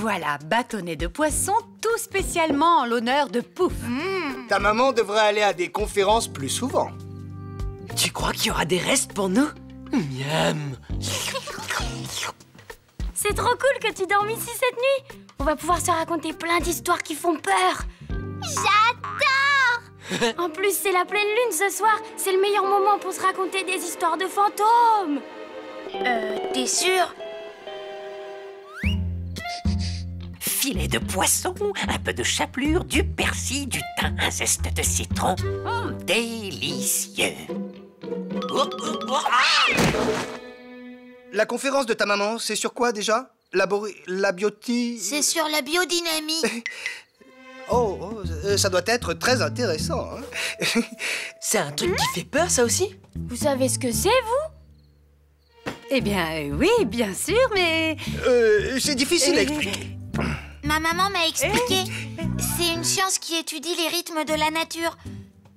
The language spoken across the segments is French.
voilà, bâtonnets de poisson, tout spécialement en l'honneur de Pouf. Ta maman devrait aller à des conférences plus souvent. Tu crois qu'il y aura des restes pour nous? Miam. C'est trop cool que tu dormes ici cette nuit. On va pouvoir se raconter plein d'histoires qui font peur. J'adore. En plus, c'est la pleine lune ce soir. C'est le meilleur moment pour se raconter des histoires de fantômes. T'es sûr? Filet de poisson, un peu de chapelure, du persil, du thym, un zeste de citron. Délicieux. La conférence de ta maman, c'est sur quoi déjà? La biotie... C'est sur la biodynamie. Ça doit être très intéressant. Hein. C'est un truc qui fait peur, ça aussi? Vous savez ce que c'est, vous? Eh bien, oui, bien sûr, mais... C'est difficile à expliquer. Ma maman m'a expliqué. C'est une science qui étudie les rythmes de la nature.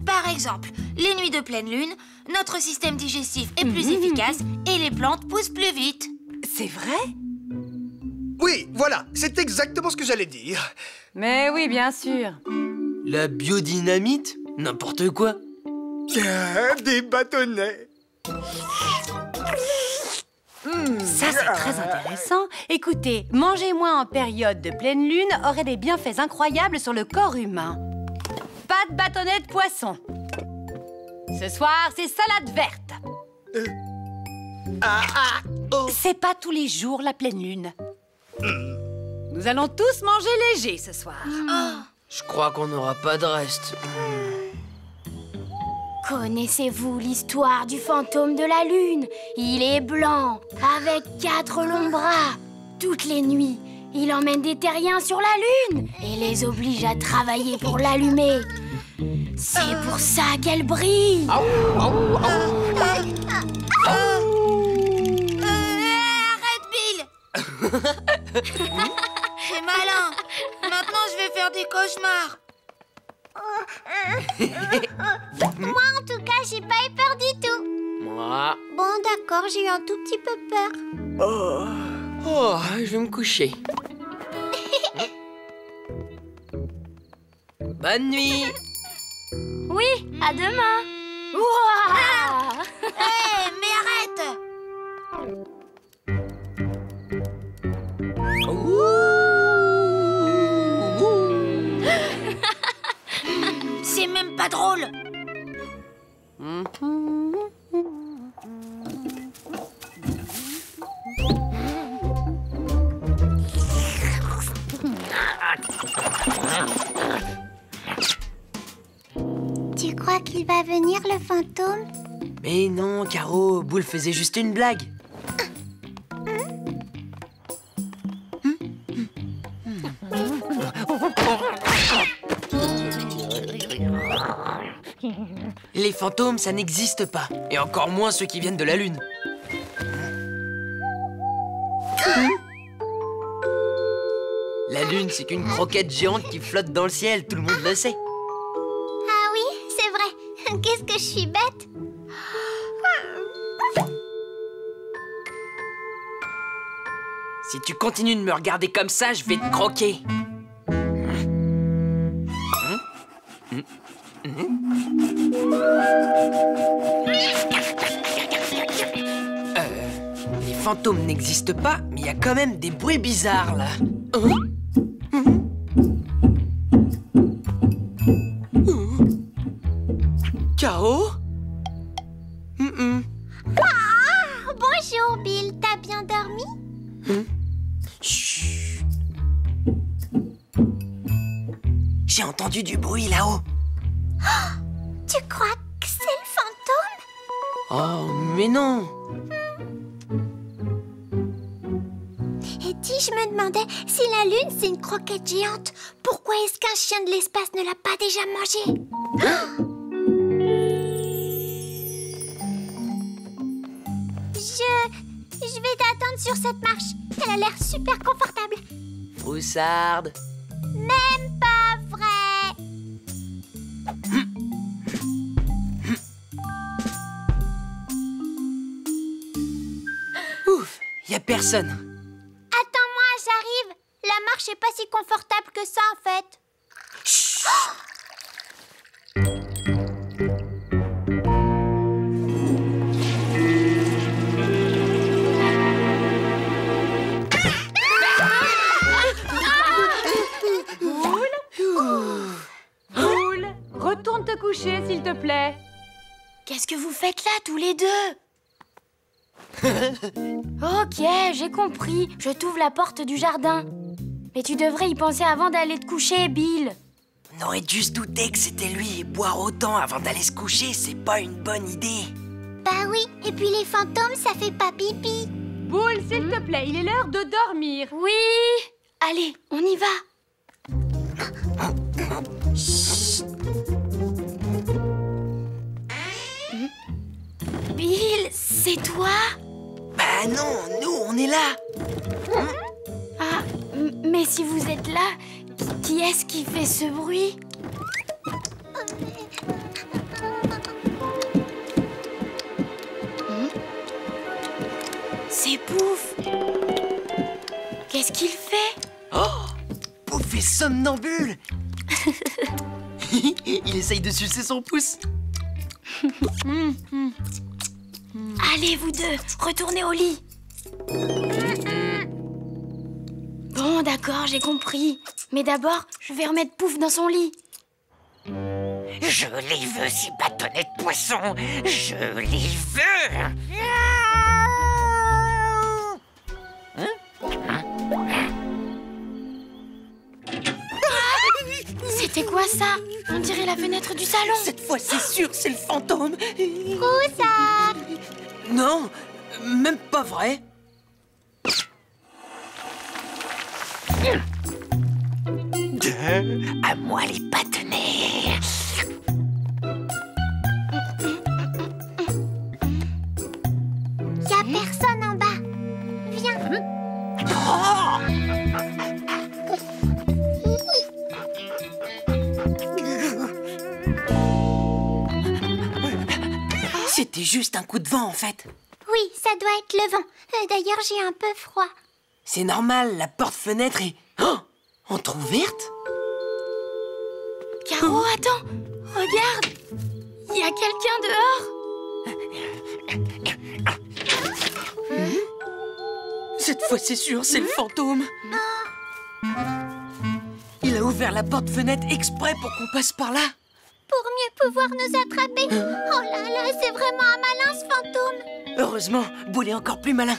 Par exemple, les nuits de pleine lune, notre système digestif est plus efficace et les plantes poussent plus vite. C'est vrai? Oui, voilà, c'est exactement ce que j'allais dire. Mais oui, bien sûr. La biodynamite? N'importe quoi. Des bâtonnets. Ça, c'est très intéressant. Écoutez, manger moins en période de pleine lune aurait des bienfaits incroyables sur le corps humain. Pas de bâtonnets de poisson. Ce soir, c'est salade verte. C'est pas tous les jours la pleine lune. Nous allons tous manger léger ce soir. Je crois qu'on n'aura pas de reste. Connaissez-vous l'histoire du fantôme de la lune? Il est blanc, avec 4 longs bras. Toutes les nuits, il emmène des terriens sur la lune et les oblige à travailler pour l'allumer. C'est pour ça qu'elle brille. Arrête, Bill. C'est malin. Maintenant, je vais faire des cauchemars. Moi, en tout cas, j'ai pas eu peur du tout. Moi. Bon, d'accord, j'ai eu un tout petit peu peur. Oh, je vais me coucher. Bonne nuit. Oui, à demain. Ouah. Hé, mais arrête. C'est même pas drôle. Tu crois qu'il va venir, le fantôme? Mais non, Caro, Boule faisait juste une blague. Les fantômes, ça n'existe pas. Et encore moins ceux qui viennent de la Lune. La Lune, c'est qu'une croquette géante qui flotte dans le ciel, tout le monde le sait. Ah oui, c'est vrai. Qu'est-ce que je suis bête. Si tu continues de me regarder comme ça, je vais te croquer. Les fantômes n'existent pas, mais il y a quand même des bruits bizarres, là. Caro? Bonjour, Bill. T'as bien dormi? Chut. J'ai entendu du bruit là-haut. Tu crois que c'est le fantôme? Oh, mais non. Et dis, je me demandais, si la Lune, c'est une croquette géante, pourquoi est-ce qu'un chien de l'espace ne l'a pas déjà mangée? Je vais t'attendre sur cette marche. Elle a l'air super confortable. Froussarde. Même pas vrai. Ouf, y a personne. Attends-moi, j'arrive. La marche retourne te coucher, s'il te plaît. Qu'est-ce que vous faites là, tous les deux? Ok, j'ai compris. Je t'ouvre la porte du jardin. Mais tu devrais y penser avant d'aller te coucher, Bill. On aurait dû se douter que c'était lui et boire autant avant d'aller se coucher, c'est pas une bonne idée. Bah oui, et puis les fantômes, ça fait pas pipi. Boule, s'il te plaît, il est l'heure de dormir. Oui. Allez, on y va. Bill, c'est toi? Bah non, nous, on est là. Ah, mais si vous êtes là, qui est-ce qui fait ce bruit? C'est Pouf. Qu'est-ce qu'il fait? Oh, Pouf est somnambule. Il essaye de sucer son pouce. Allez, vous deux, retournez au lit. Bon, d'accord, j'ai compris. Mais d'abord, je vais remettre Pouf dans son lit. Je les veux, ces bâtonnets de poisson. Je les veux. C'était quoi ça? On dirait la fenêtre du salon. Cette fois, c'est sûr, c'est le fantôme. Où ça? Non, même pas vrai. À moi les bâtonnets. Y'a personne en bas. Viens. C'était juste un coup de vent, en fait. Oui, ça doit être le vent. D'ailleurs, j'ai un peu froid. C'est normal, la porte-fenêtre est... Oh, entrouverte. Caro, attends. Regarde. Il y a quelqu'un dehors. Cette fois, c'est sûr, c'est le fantôme. Il a ouvert la porte-fenêtre exprès pour qu'on passe par là. Pour mieux pouvoir nous attraper. Oh là là, c'est vraiment un malin, ce fantôme. Heureusement, Boule est encore plus malin.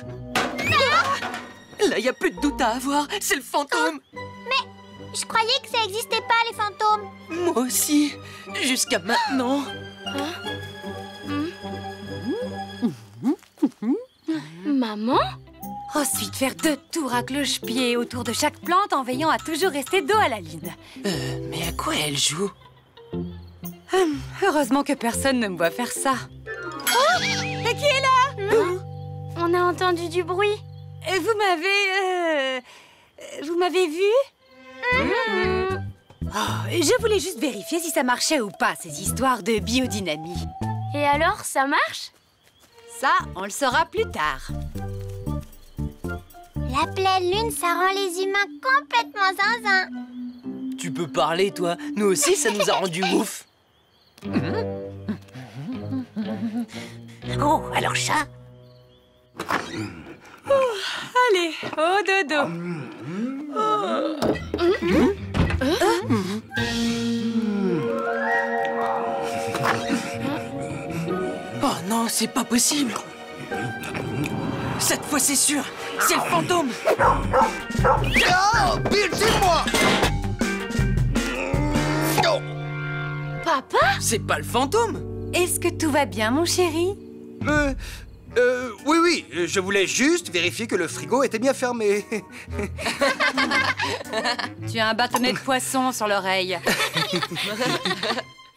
Là, il n'y a plus de doute à avoir, c'est le fantôme. Mais je croyais que ça n'existait pas, les fantômes. Moi aussi, jusqu'à maintenant. Maman? Ensuite, faire 2 tours à cloche-pied autour de chaque plante en veillant à toujours rester dos à la ligne. Mais à quoi elle joue? Heureusement que personne ne me voit faire ça. Oh! Et qui est là? On a entendu du bruit. Vous m'avez vu? Oh, je voulais juste vérifier si ça marchait ou pas, ces histoires de biodynamie. Et alors, ça marche? Ça, on le saura plus tard. La pleine lune, ça rend les humains complètement zinzin. Tu peux parler, toi. Nous aussi, ça nous a rendu ouf. Oh, alors ça? Allez, au dodo. Oh non, c'est pas possible. Cette fois, c'est sûr, c'est le fantôme. Oh, Bill, c'est moi. Papa? C'est pas le fantôme. Est-ce que tout va bien, mon chéri? Oui, je voulais juste vérifier que le frigo était bien fermé. Tu as un bâtonnet de poisson sur l'oreille.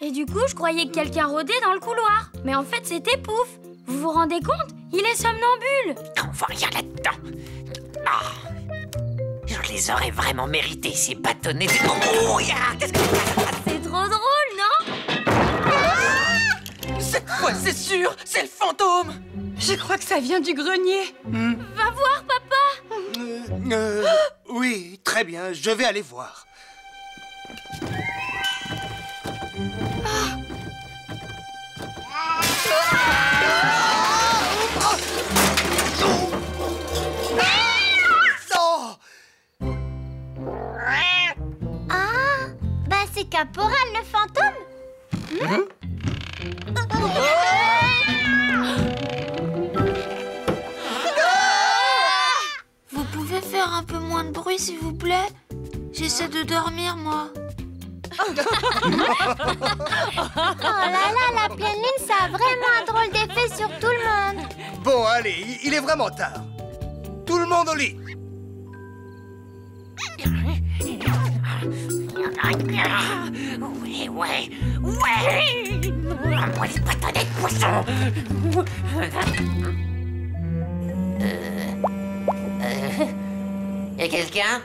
Et du coup, je croyais que quelqu'un rôdait dans le couloir. Mais en fait, c'était Pouf. Vous vous rendez compte? Il est somnambule. On voit rien là-dedans. Ah. Je les aurais vraiment mérités, ces bâtonnets de... Oh, regarde, qu'est-ce que... C'est trop drôle, non? Cette fois, c'est sûr, c'est le fantôme. Je crois que ça vient du grenier. Va voir, papa. Oui, très bien, je vais aller voir. Ah, bah c'est Caporal, le fantôme. Vous pouvez faire un peu moins de bruit, s'il vous plaît? J'essaie de dormir, moi. Oh là là, la pleine lune, ça a vraiment un drôle d'effet sur tout le monde. Bon, allez, il est vraiment tard. Tout le monde au lit. Ouais, ouais, ouais. Moi, les bâtonnets de poisson. Y'a quelqu'un?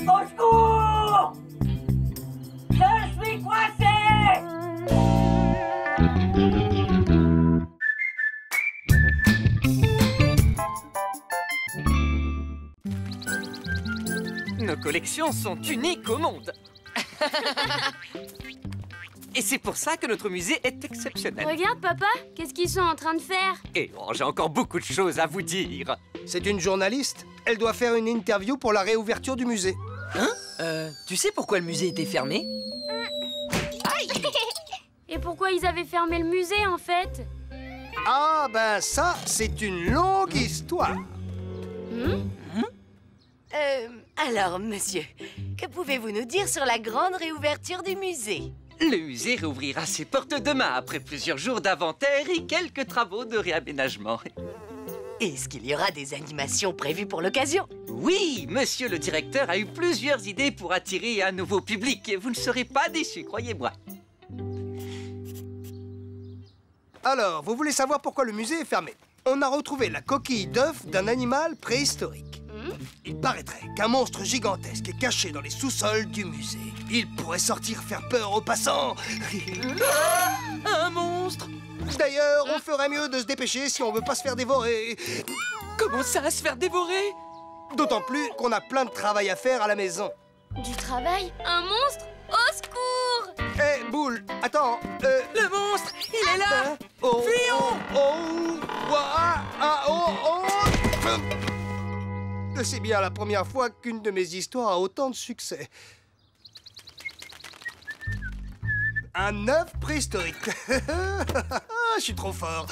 Au secours! Je suis coincé! Nos collections sont uniques au monde. Et c'est pour ça que notre musée est exceptionnel. Regarde, papa, qu'est-ce qu'ils sont en train de faire? Et j'ai encore beaucoup de choses à vous dire. C'est une journaliste. Elle doit faire une interview pour la réouverture du musée. Tu sais pourquoi le musée était fermé? Et pourquoi ils avaient fermé le musée, en fait? Ah, ben ça, c'est une longue histoire. Alors, monsieur, que pouvez-vous nous dire sur la grande réouverture du musée? Le musée réouvrira ses portes demain après plusieurs jours d'inventaire et quelques travaux de réaménagement. Est-ce qu'il y aura des animations prévues pour l'occasion? Oui, monsieur le directeur a eu plusieurs idées pour attirer un nouveau public et vous ne serez pas déçus, croyez-moi. Alors, vous voulez savoir pourquoi le musée est fermé? On a retrouvé la coquille d'œuf d'un animal préhistorique. Il paraîtrait qu'un monstre gigantesque est caché dans les sous-sols du musée. Il pourrait sortir faire peur aux passants. Un monstre? D'ailleurs, on ferait mieux de se dépêcher si on veut pas se faire dévorer. Comment ça, se faire dévorer? D'autant plus qu'on a plein de travail à faire à la maison. Du travail? Un monstre? Au secours! Hé, Boule, attends, Le monstre, il est là! Fuyons! C'est bien la première fois qu'une de mes histoires a autant de succès. Un œuf préhistorique. Je suis trop fort.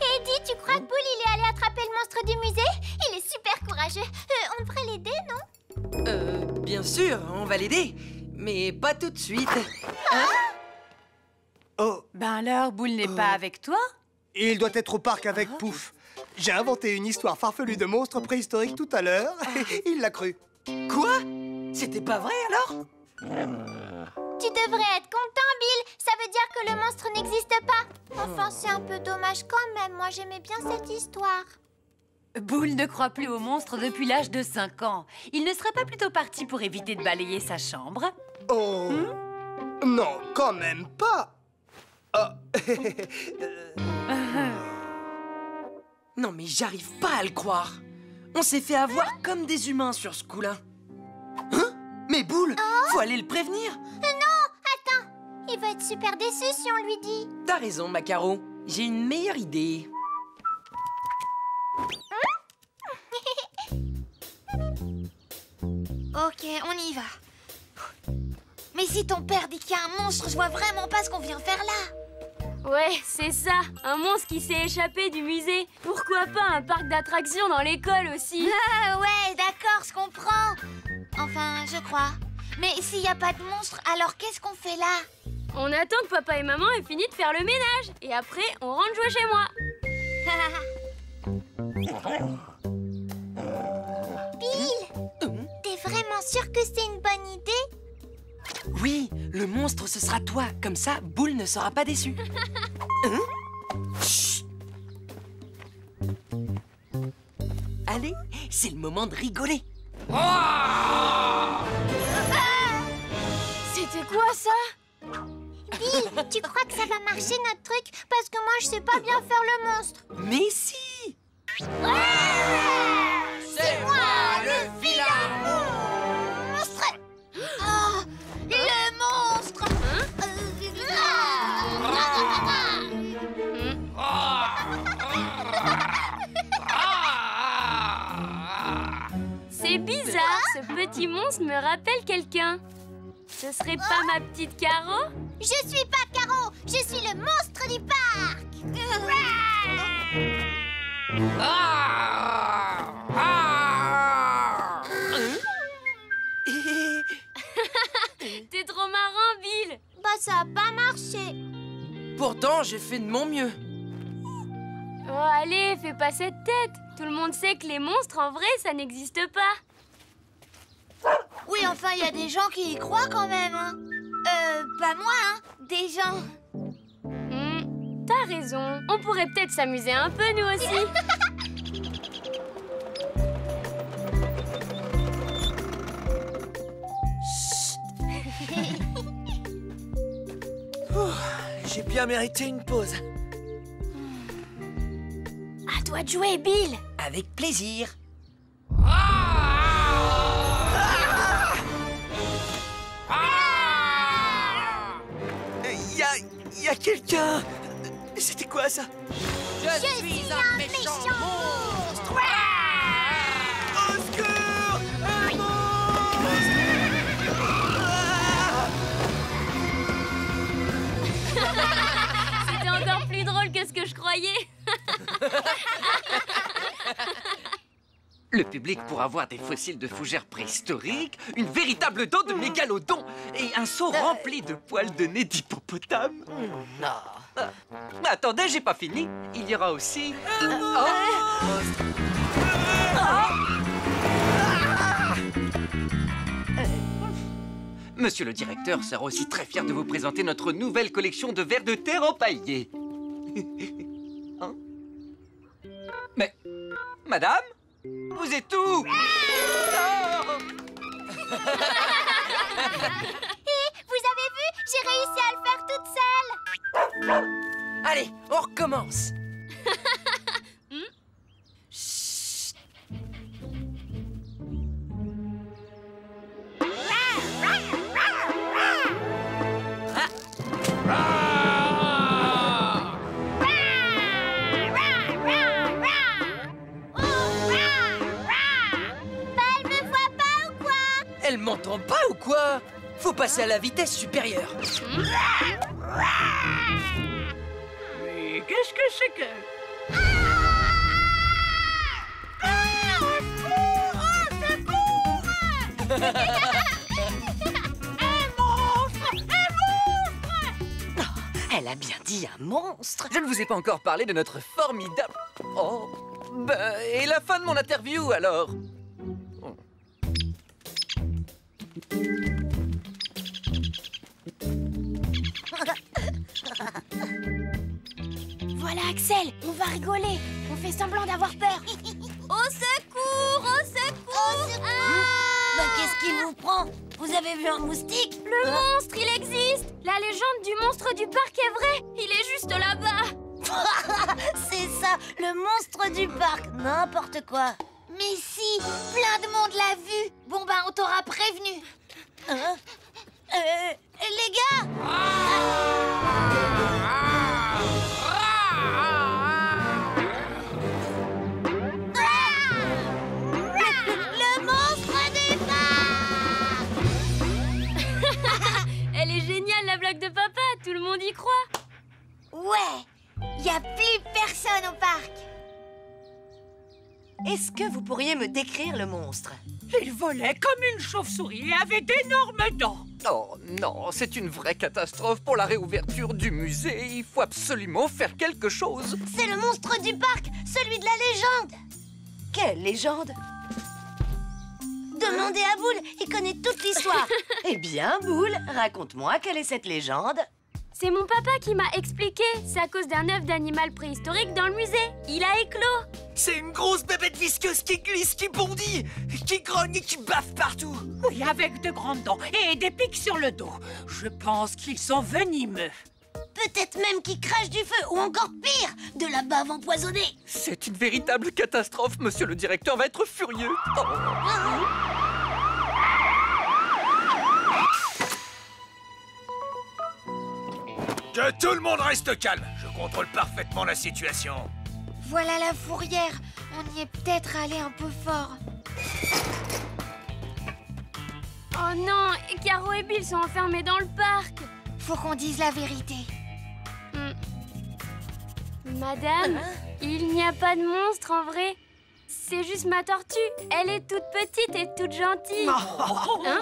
Eddie, tu crois que Boule, il est allé attraper le monstre du musée? Il est super courageux. On devrait l'aider, non? Bien sûr, on va l'aider. Mais pas tout de suite. Oh, Ben alors, Boule n'est pas avec toi? il doit être au parc avec Pouf. J'ai inventé une histoire farfelue de monstres préhistoriques tout à l'heure. Il l'a cru. Quoi? C'était pas vrai alors? Tu devrais être content, Bill. Ça veut dire que le monstre n'existe pas. Enfin, c'est un peu dommage quand même. Moi, j'aimais bien cette histoire. Boule ne croit plus aux monstres depuis l'âge de 5 ans. Il ne serait pas plutôt parti pour éviter de balayer sa chambre? Oh, non, quand même pas. Non mais j'arrive pas à le croire. On s'est fait avoir comme des humains sur ce coup-là. Hein? Mais Boule, faut aller le prévenir. Non, attends. Il va être super déçu si on lui dit. T'as raison, Macaro. J'ai une meilleure idée. Ok, on y va. Mais si ton père dit qu'il y a un monstre, je vois vraiment pas ce qu'on vient faire là. Ouais, c'est ça, un monstre qui s'est échappé du musée. Pourquoi pas un parc d'attractions dans l'école aussi? Ah ouais, d'accord, je comprends. Enfin, je crois. Mais s'il n'y a pas de monstre, alors qu'est-ce qu'on fait là? On attend que papa et maman aient fini de faire le ménage. Et après, on rentre jouer chez moi. Bill, t'es vraiment sûr que c'est une bonne idée? Oui, le monstre, ce sera toi. Comme ça, Boule ne sera pas déçu. Hein? Chut. Allez, c'est le moment de rigoler. C'était quoi ça? Bill, tu crois que ça va marcher notre truc? Parce que moi, je sais pas bien faire le monstre. Mais si! C'est moi, le vilain monstre! Oh, le monstre! C'est bizarre, ce petit monstre me rappelle quelqu'un. Ce serait pas ma petite Caro? Je suis pas Caro, je suis le monstre du parc. T'es trop marrant, Bill. Bah ça a pas marché. Pourtant, j'ai fait de mon mieux. Oh, allez, fais pas cette tête. Tout le monde sait que les monstres, en vrai, ça n'existe pas. Oui, enfin, il y a des gens qui y croient quand même, hein. Pas moi, hein. Des gens. T'as raison. On pourrait peut-être s'amuser un peu, nous aussi. J'ai bien mérité une pause. À toi de jouer, Bill. Avec plaisir. Il y a quelqu'un. C'était quoi ça? Je suis un méchant monstre. Au secours! Un C'était encore plus drôle que ce que je croyais. Le public pourra voir des fossiles de fougères préhistoriques, une véritable dent de mégalodon et un seau rempli de poils de nez d'hippopotame. Non. Attendez, j'ai pas fini. Il y aura aussi... Monsieur le directeur sera aussi très fier de vous présenter notre nouvelle collection de vers de terre empaillés. Hein? Mais, madame, vous êtes où? Vous avez vu? J'ai réussi à le faire toute seule. Allez, on recommence. Elle m'entend pas ou quoi? Faut passer à la vitesse supérieure. Mais qu'est-ce que c'est que... Elle a bien dit un monstre. Je ne vous ai pas encore parlé de notre formidable... Oh, ben, et la fin de mon interview, alors? Voilà, Axel, on va rigoler. On fait semblant d'avoir peur. Au secours! Au secours! Bah, qu'est-ce qui vous prend? Vous avez vu un moustique? Le monstre, il existe. La légende du monstre du parc est vraie. Il est juste là-bas. C'est ça, le monstre du parc, n'importe quoi. Mais si, plein de monde l'a vu. Bon ben, on t'aura prévenu. Les gars! Le monstre du parc! Elle est géniale, la blague de papa. Tout le monde y croit. Ouais, y a plus personne au parc. Est-ce que vous pourriez me décrire le monstre? Il volait comme une chauve-souris et avait d'énormes dents. Oh non, c'est une vraie catastrophe pour la réouverture du musée. Il faut absolument faire quelque chose. C'est le monstre du parc, celui de la légende. Quelle légende? Demandez à Boule, il connaît toute l'histoire. Eh bien, Boule, raconte-moi quelle est cette légende. C'est mon papa qui m'a expliqué. C'est à cause d'un œuf d'animal préhistorique dans le musée. Il a éclos. C'est une grosse bébête visqueuse qui glisse, qui bondit, qui grogne et qui baffe partout. Oui, avec de grandes dents et des pics sur le dos. Je pense qu'ils sont venimeux. Peut-être même qu'il crache du feu, ou encore pire, de la bave empoisonnée. C'est une véritable catastrophe. Monsieur le directeur va être furieux. Oh. Que tout le monde reste calme. Je contrôle parfaitement la situation. Voilà la fourrière. On y est peut-être allé un peu fort. Oh non, Caro et Bill sont enfermés dans le parc. Faut qu'on dise la vérité. Madame, il n'y a pas de monstre en vrai. C'est juste ma tortue. Elle est toute petite et toute gentille. Hein?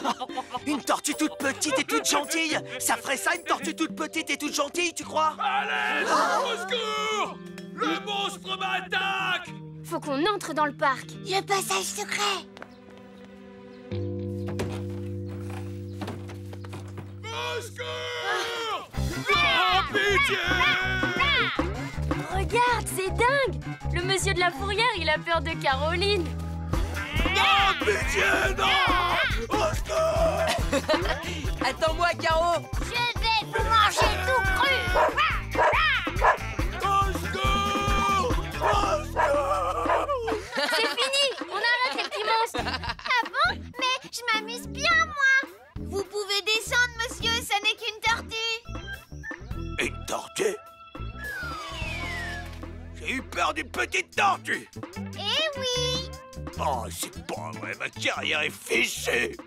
Une tortue toute petite et toute gentille? Ça ferait ça, une tortue toute petite et toute gentille, tu crois? Allez, au secours! Le monstre m'attaque! Faut qu'on entre dans le parc. Le passage secret. Au secours! Oh, pitié! Regarde, c'est dingue. Le monsieur de la fourrière, il a peur de Caroline. Non, pitié, non! Au secours! Attends-moi, Caro. Je vais vous manger tout cru. Au secours! Au secours! C'est fini. On arrête les petits monstres. Ah bon? Mais je m'amuse bien, moi. Vous pouvez descendre, monsieur, ça n'est qu'une tortue. Une tortue? J'ai eu peur d'une petite tortue! Eh oui. Oh, c'est pas vrai, ma carrière est fichue!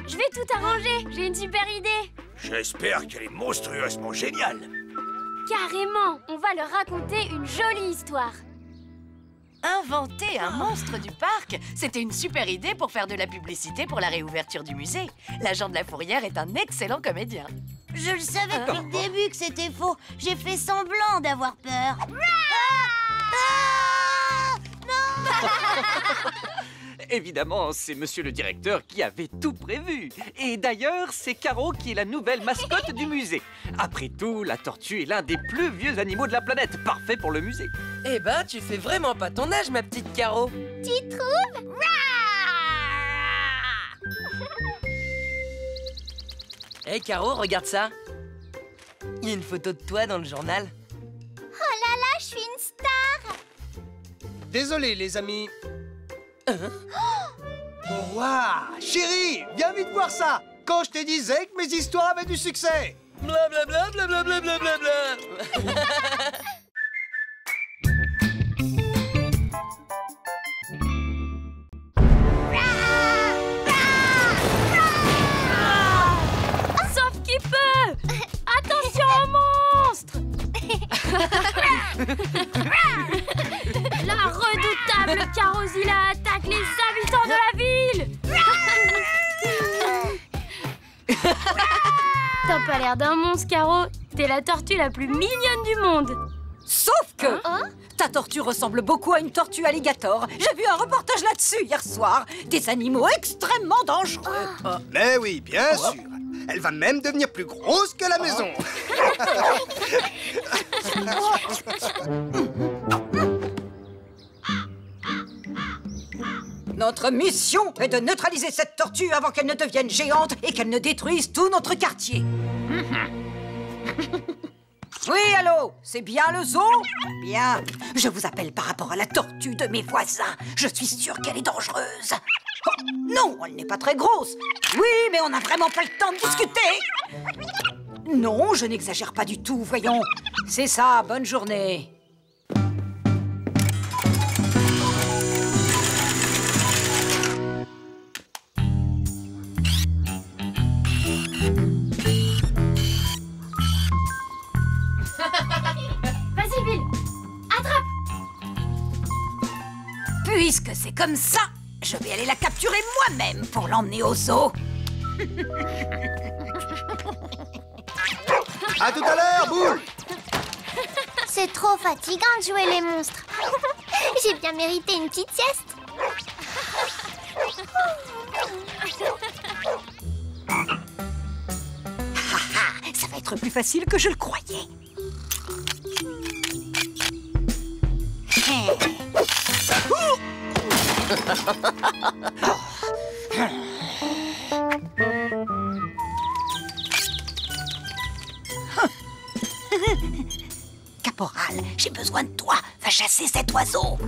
Je vais tout arranger. J'ai une super idée. J'espère qu'elle est monstrueusement géniale! Carrément. On va leur raconter une jolie histoire. Inventer un monstre du parc, c'était une super idée pour faire de la publicité pour la réouverture du musée. L'agent de la fourrière est un excellent comédien. Je le savais depuis le début que c'était faux. J'ai fait semblant d'avoir peur. Évidemment, c'est monsieur le directeur qui avait tout prévu. Et d'ailleurs, c'est Caro qui est la nouvelle mascotte du musée. Après tout, la tortue est l'un des plus vieux animaux de la planète, parfait pour le musée. Eh ben, tu fais vraiment pas ton âge, ma petite Caro. Tu trouves? Hé, Caro, regarde ça. Il y a une photo de toi dans le journal. Oh là là, je suis une star. Désolé, les amis. Waouh, chérie, viens vite voir ça. Quand je te disais que mes histoires avaient du succès. Blablabla, blablabla, blablabla. Sauf qui peut. Attention au monstre. La redoutable Carozilla attaque les habitants de la ville. T'as pas l'air d'un monstre, Caro. T'es la tortue la plus mignonne du monde. Sauf que ta tortue ressemble beaucoup à une tortue alligator. J'ai vu un reportage là-dessus hier soir. Des animaux extrêmement dangereux. Mais oui, bien sûr. Elle va même devenir plus grosse que la maison. Notre mission est de neutraliser cette tortue avant qu'elle ne devienne géante et qu'elle ne détruise tout notre quartier. Oui, allô? C'est bien le zoo? Bien. Je vous appelle par rapport à la tortue de mes voisins. Je suis sûre qu'elle est dangereuse. Oh, non, elle n'est pas très grosse. Oui, mais on n'a vraiment pas le temps de discuter. Non, je n'exagère pas du tout, voyons. C'est ça, bonne journée. Vas-y, Bill. Attrape. Puisque c'est comme ça, je vais aller la capturer moi-même pour l'emmener au zoo. À tout à l'heure, Boule. C'est trop fatigant de jouer les monstres. J'ai bien mérité une petite sieste. Ça va être plus facile que je le croyais. Caporal, j'ai besoin de toi. Va chasser cet oiseau.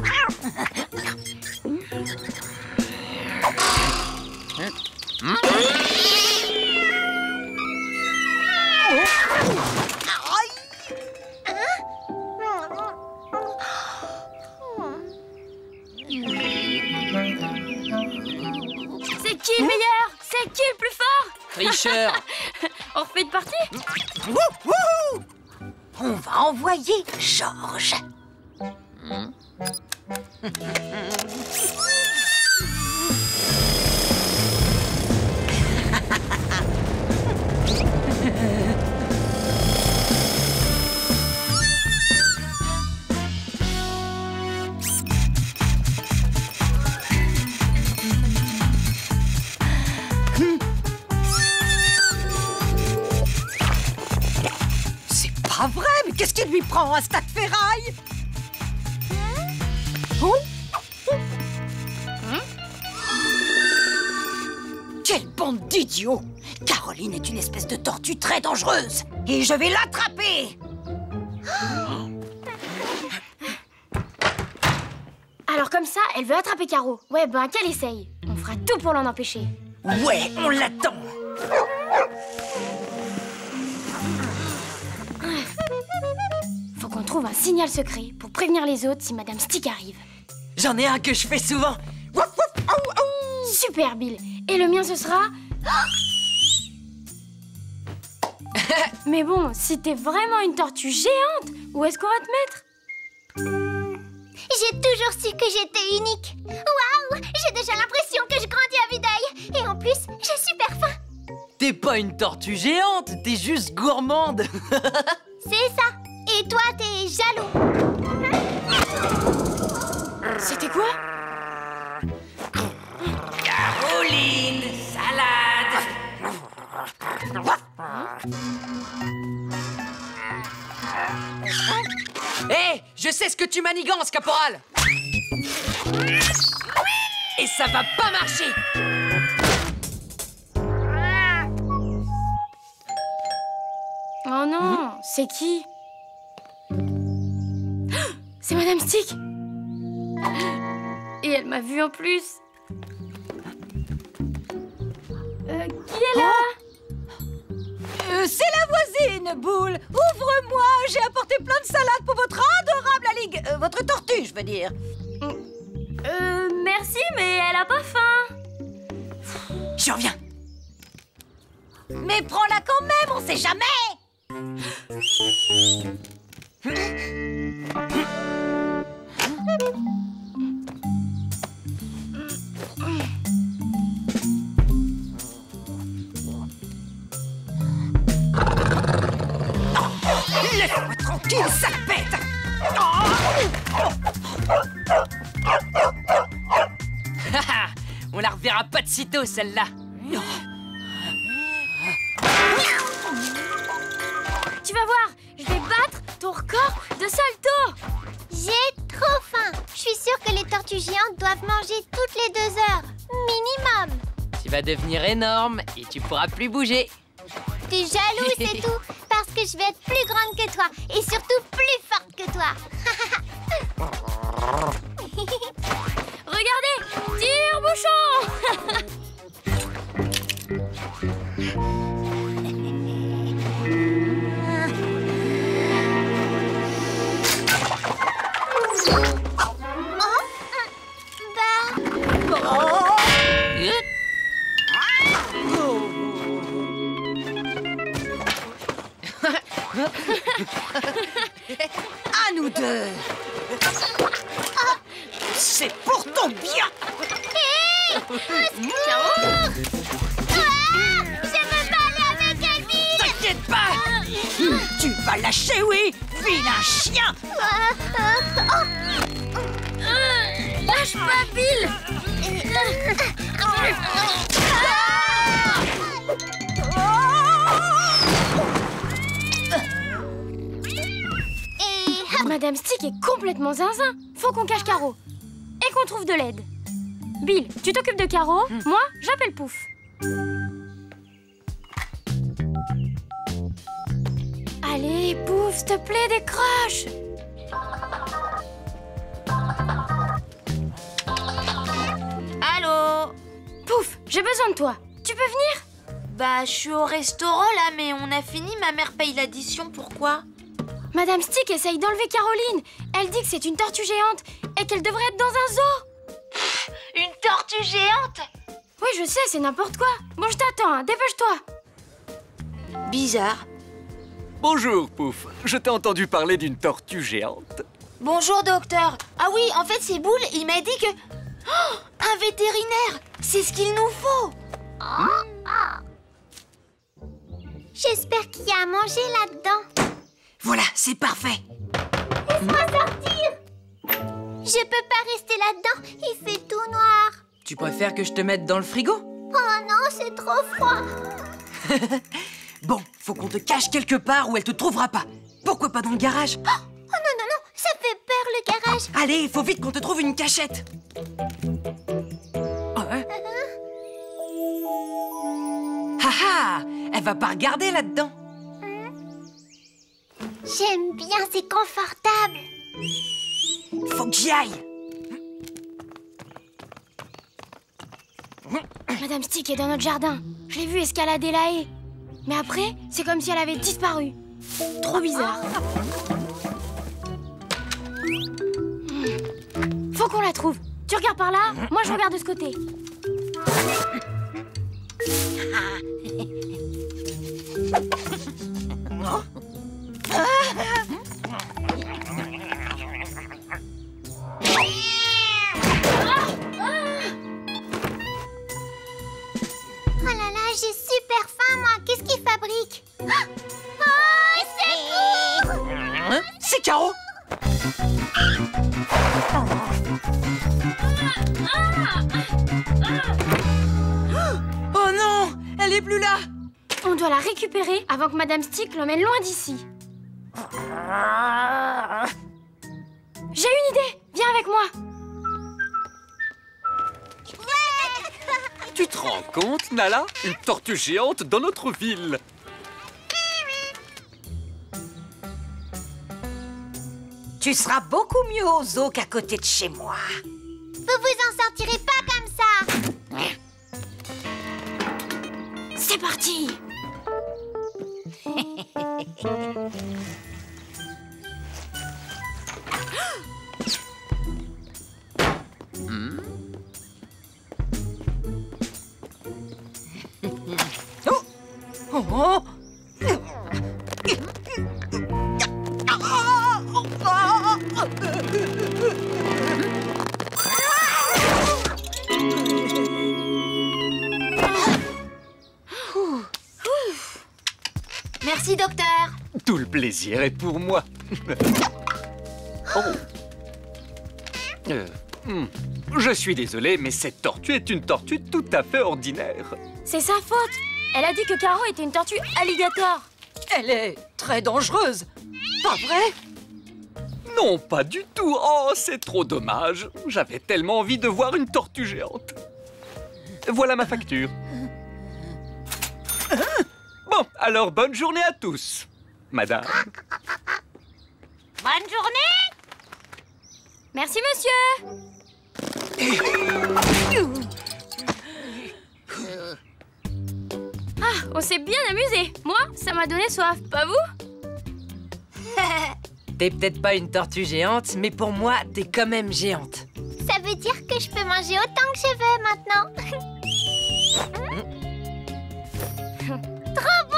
C'est qui le meilleur? C'est qui le plus fort? Tricheur. On refait une partie? On va envoyer Georges. C'est pas vrai, mais qu'est-ce qui lui prend un tas de ferraille? Quelle bande d'idiots! Caroline est une espèce de tortue très dangereuse et je vais l'attraper! Alors comme ça, elle veut attraper Caro. Ouais, ben qu'elle essaye. On fera tout pour l'en empêcher. Ouais, on l'attend. Faut qu'on trouve un signal secret pour prévenir les autres si Madame Stick arrive. J'en ai un que je fais souvent. Super, Bill. Et le mien, ce sera... Mais bon, si t'es vraiment une tortue géante, où est-ce qu'on va te mettre? J'ai toujours su que j'étais unique. Waouh! J'ai déjà l'impression que je grandis à vue d'œil. Et en plus, j'ai super faim. T'es pas une tortue géante, t'es juste gourmande. C'est ça. Et toi, t'es jaloux. C'était quoi? Caroline, salade. Hé, je sais ce que tu manigances, caporal. Et ça va pas marcher. Oh non, c'est qui? C'est Madame Stick. Et elle m'a vue en plus. Qui est là? C'est la voisine, Boule. Ouvre-moi, j'ai apporté plein de salades pour votre adorable alligue... votre tortue, je veux dire. Merci, mais elle a pas faim. Je reviens. Mais prends-la quand même, on sait jamais. Laisse-moi tranquille, sale bête. On la reverra pas de sitôt, celle-là. Tu vas voir, je vais battre ton record de salto. J'ai trop faim. Je suis sûre que les tortues géantes doivent manger toutes les 2 heures. Minimum. Tu vas devenir énorme et tu pourras plus bouger. T'es jaloux, c'est tout. Parce que je vais être plus grande que toi. Et surtout plus forte que toi. Regardez, tire-bouchon. À nous deux. C'est pour ton bien. Je veux pas aller avec Elvire. T'inquiète pas. Tu vas lâcher, oui, vilain chien. Lâche pas, Bill. Madame Stick est complètement zinzin. Faut qu'on cache Caro. Et qu'on trouve de l'aide. Bill, tu t'occupes de Caro. Moi, j'appelle Pouf. Allez, Pouf, s'il te plaît, décroche. Allô? Pouf, j'ai besoin de toi. Tu peux venir? Bah, je suis au restaurant là, mais on a fini, ma mère paye l'addition, pourquoi? Madame Stick essaye d'enlever Caroline. Elle dit que c'est une tortue géante et qu'elle devrait être dans un zoo. Une tortue géante? Oui, je sais, c'est n'importe quoi. Bon, je t'attends, hein. Dépêche-toi. Bizarre. Bonjour, Pouf. Je t'ai entendu parler d'une tortue géante. Bonjour, docteur. Ah oui, en fait, c'est Boule. Il m'a dit que... Oh, un vétérinaire. C'est ce qu'il nous faut. J'espère qu'il y a à manger là-dedans. Voilà, c'est parfait. Laisse-moi sortir. Je peux pas rester là-dedans. Il fait tout noir. Tu préfères que je te mette dans le frigo? Oh non, c'est trop froid. Bon, faut qu'on te cache quelque part où elle te trouvera pas. Pourquoi pas dans le garage? Oh non, non, non, ça fait peur le garage. Allez, il faut vite qu'on te trouve une cachette. Ouais. Haha, elle va pas regarder là-dedans. J'aime bien, c'est confortable. Faut que j'y aille. Madame Stick est dans notre jardin. Je l'ai vue escalader la haie. Mais après, c'est comme si elle avait disparu. Trop bizarre. Faut qu'on la trouve. Tu regardes par là, moi je regarde de ce côté. Oh là là, j'ai super faim, moi. Qu'est-ce qu'il fabrique? Oh, c'est cool! C'est Caro. Oh non, elle est plus là. On doit la récupérer avant que Madame Stick l'emmène loin d'ici. J'ai une idée. Viens avec moi. Tu te rends compte, Nala? Une tortue géante dans notre ville. Tu seras beaucoup mieux au zoo qu'à côté de chez moi. Vous vous en sortirez pas comme ça. C'est parti. Oh. Merci, docteur. Tout le plaisir est pour moi. Oh. Je suis désolé, mais cette tortue est une tortue tout à fait ordinaire. C'est sa faute. Elle a dit que Caro était une tortue alligator. Elle est très dangereuse. Pas vrai? Non, pas du tout. Oh, c'est trop dommage. J'avais tellement envie de voir une tortue géante. Voilà ma facture. Bon, alors bonne journée à tous, madame. Bonne journée! Merci, monsieur. Ah, on s'est bien amusé. Moi, ça m'a donné soif, pas vous? T'es peut-être pas une tortue géante, mais pour moi, t'es quand même géante. Ça veut dire que je peux manger autant que je veux maintenant. Trop bon!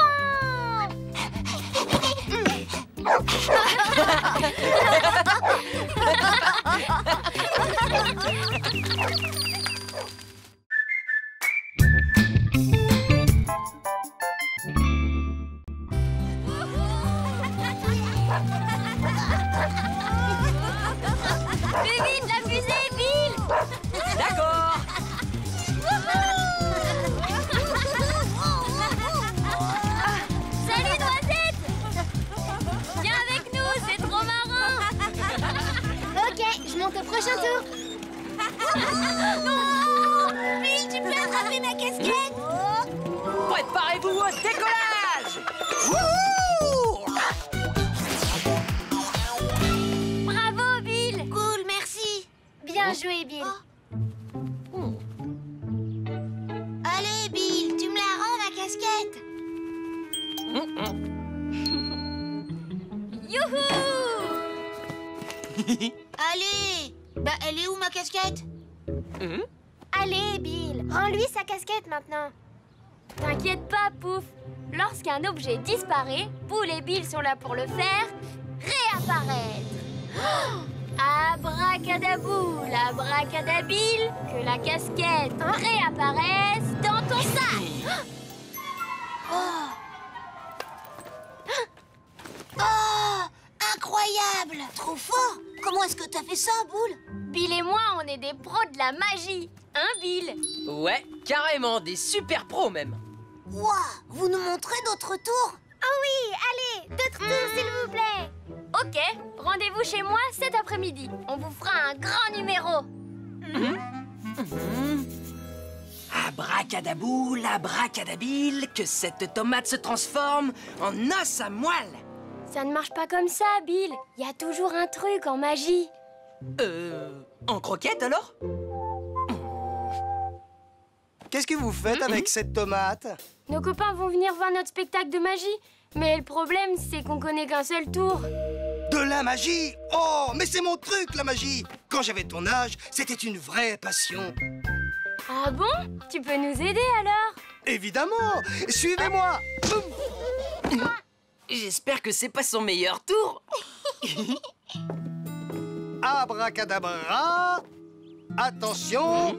Plus vite, la fusée, Bill! D'accord. Salut, Noisette! Viens avec nous, c'est trop marrant! Ok, je monte au prochain tour. Non! Bill, tu peux attraper ma casquette? Préparez-vous au décollage. Bravo, Bill! Cool, merci. Bien joué, Bill. Allez, Bill, tu me la rends, ma casquette? Youhou! Allez! Bah, elle est où, ma casquette? Hum? Allez, Bill, Rends-lui sa casquette maintenant. T'inquiète pas, Pouf. Lorsqu'un objet disparaît, Boule et Bill sont là pour le faire réapparaître. Abracadaboule, abracadabile, que la casquette réapparaisse dans ton sac. Oh, incroyable! Trop fort! Comment est-ce que t'as fait ça, Boule? Bill et moi, on est des pros de la magie. Hein, Bill? Ouais, carrément, des super pros même. Ouah, vous nous montrez d'autres tours? Oh oui, allez, d'autres tours, s'il vous plaît. Ok, rendez-vous chez moi cet après-midi. On vous fera un grand numéro. Abracadaboule, abracadabile, que cette tomate se transforme en os à moelle. Ça ne marche pas comme ça, Bill. Il y a toujours un truc en magie. En croquette alors? Qu'est-ce que vous faites avec cette tomate? Nos copains vont venir voir notre spectacle de magie. Mais le problème, c'est qu'on connaît qu'un seul tour. De la magie? Oh, mais c'est mon truc, la magie! Quand j'avais ton âge, c'était une vraie passion. Ah bon? Tu peux nous aider alors? Évidemment! Suivez-moi! J'espère que c'est pas son meilleur tour. Abracadabra! Attention!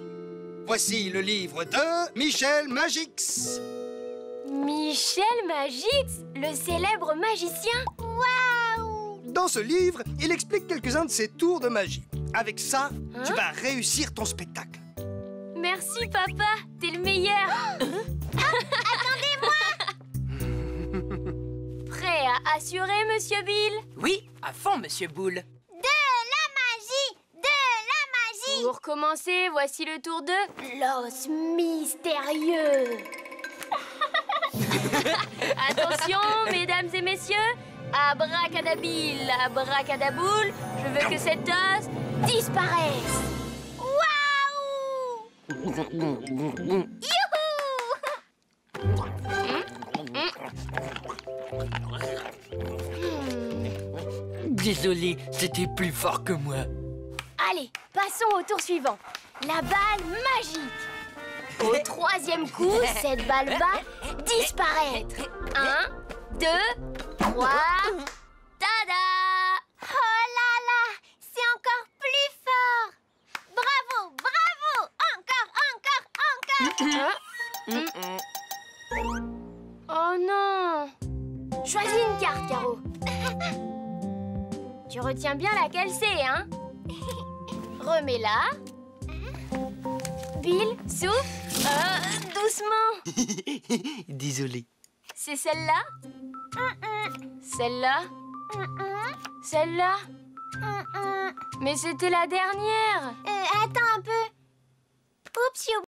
Voici le livre de Michel Magix. Michel Magix, le célèbre magicien? Waouh! Dans ce livre, il explique quelques-uns de ses tours de magie. Avec ça, tu vas réussir ton spectacle. Merci, papa. T'es le meilleur. Attendez-moi! Prêt à assurer, monsieur Bill? Oui, à fond, monsieur Boule. De la magie! De la magie! Pour commencer, voici le tour de l'os mystérieux. Attention, mesdames et messieurs. Abracadabile, abracadaboule, je veux que cet os disparaisse. Waouh! Désolé, c'était plus fort que moi. Allez, passons au tour suivant. La balle magique. Au troisième coup, cette balle va disparaître. 1, 2, 3, tada! Oh là là! C'est encore plus fort! Bravo! Bravo! Encore! Oh non! Choisis une carte, Caro. Tu retiens bien laquelle c'est, hein? Remets-la. Bill, souffle. Doucement. Désolé. C'est celle-là? Celle-là? Celle-là? Mais c'était la dernière. Attends un peu. Oups, j'ai oublié.